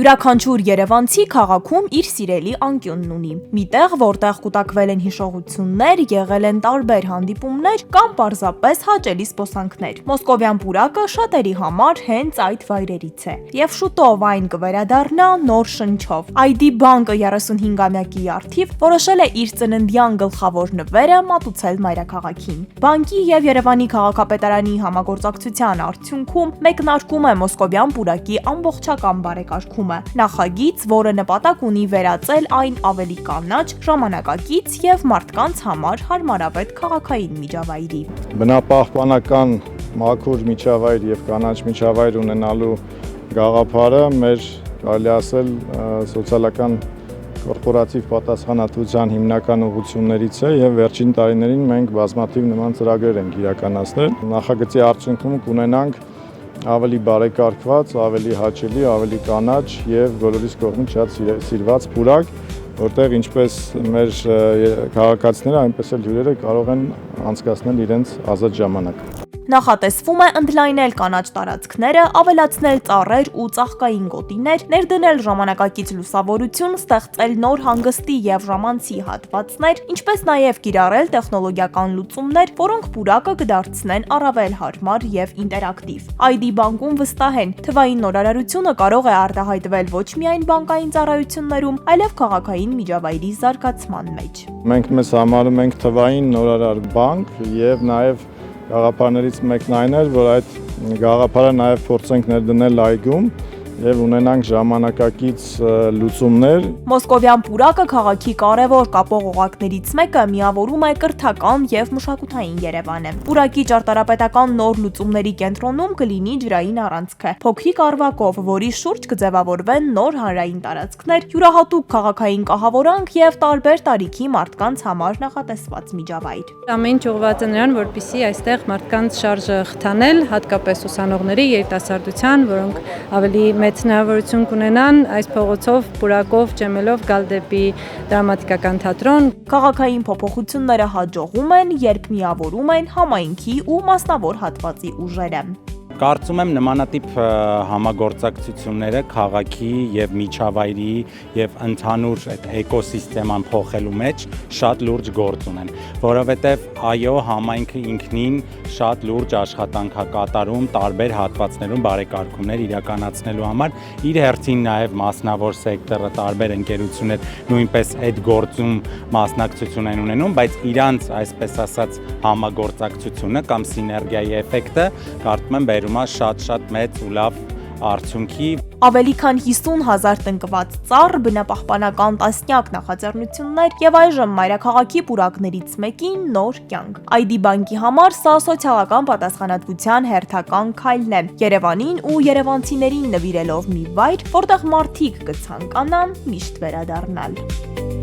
Յուրաքանչյուր երևանցի քաղաքում իր սիրելի անկյունն ունի։ Միտեղ, որտեղ կուտակվել են հիշողություններ, եղել են տարբեր հանդիպումներ կամ պարզապես հաճելի զբոսանքներ։ Մոսկովյան պուրակը շատերի համար հենց այդ վայրերից է։ Եվ շուտով այն կվերադառնա նոր շնչով։ ID բանկը 35-ամյակի արդիվ որոշել է իր ծննդյան գլխավոր նվերը մատուցել մայրաքաղաքին։ Բանկի եւ Երևանի քաղաքապետարանի համագործակցության արդյունքում մեկնարկում է մոսկովյան պուրակի ամբողջական բարեկարգումը։ Նախագիծ, որը նպատակ ունի վերածել այն ավելի կանաչ, ժամանակակից եւ մարդկանց համար հարմարավետ քաղաքային միջավայրի։ Բնապահպանական մաքուր միջավայր եւ կանաչ միջավայր ունենալու գաղափարը մեր կարելի ասել սոցիալական կորպորատիվ պատասխանատվության հիմնական ուղղություններից է եւ վերջին տարիներին մենք բազմաթիվ նման ծրագրեր ենք իրականացնել։ Նախագծի արդյունքում կունենանք ավելի բարեկարգված, ավելի հաճելի, ավելի կանաչ եւ բոլորիս կողմից շատ սիրված պուրակ, որտեղ ինչպես մեր քաղաքացիները, այնպես էլ հյուրերը կարող են անցկացնել իրենց ազատ ժամանակը։ Նախատեսվում է ընդլայնել կանաչ տարածքները, ավելացնել ծառեր ու ծաղկային գոտիներ, ներդնել ժամանակակից լուսավորություն, ստեղծել նոր հանգստի եւ ժամանցի հատվածներ, ինչպես նաեւ կիրառել տեխնոլոգիական լուծումներ, որոնք պուրակը կդարձնեն առավել հարմար եւ ինտերակտիվ։ ID բանկում վստահ են, թվային նորարարությունը կարող է արտահայտվել ոչ միայն բանկային ծառայություններում, այլև քաղաքային միջավայրի զարգացման մեջ։ Մենք մեզ համարում ենք թվային նորարար բանկ եւ նաեւ գաղափարներից մեկն այն էր, որ այդ գաղափարը նաև փորձենք ներդնել այգում եւ ունենանք ժամանակակից լուծումներ։ Մոսկովյան պուրակը քաղաքի կարևոր կապող օղակներից մեկը միավորում է կրթական եւ մշակութային Երևանը։ Պուրակի ճարտարապետական նոր լուծումների կենտրոնում կլինի ջրային առանցքը, փոքրիկ առվակով, որի շուրջ կձևավորվեն նոր հանրային տարածքներ, յուրահատուկ քաղաքային կահավորանք եւ տարբեր տարիքի մարդկանց համար նախատեսված միջավայր։ Ամեն ինչ ուղղված է նրան, որպեսզի այստեղ մարդկանց շարժը խթանել, հատկապես ուսանողների, երիտասարդության, որոնք ավելի մեծ հնարավորություն կունենան այս փողոցով, պուրակով, ջեմելով գալ դեպի դրամատիկական թատրոն։ Քաղաքային փոփոխությունները հաջողում են, երբ միավորում են համայնքի ու մասնավոր հատվածի ուժերը։ Կարծում եմ նմանատիպ համագործակցությունները քաղաքի եւ միջավայրի եւ ընդհանուր այդ էկոսիստեման փոխելու մեջ շատ լուրջ գործ ունեն, որովհետեւ այո, համայնքը ինքնին շատ լուրջ աշխատանք է կատարում տարբեր հատվածներում բարեկարգումներ իրականացնելու համար, իր հերթին նաեւ մասնավոր սեկտորը տարբեր ընկերություններ նույնպես այդ գործում մասնակցություն են ունենում, բայց իրանց այսպես ասած համագործակցությունը կամ սիներգիայի էֆեկտը կարծում եմ շատ մեծ ու լավ արդյունքի։ Ավելի քան 50,000 տնկված ծառ, բնապահպանական տասնյակ նախաձեռնություններ եւ այժմ մայրաքաղաքի պուրակներից մեկին նոր կյանք։ ID բանկի համար սա սոցիալական պատասխանատվության հերթական քայլն է, Երևանին ու երևանցիներին նվիրելով մի վայր, որտեղ մարդիկ կցանկանան միշտ վերադառնալ։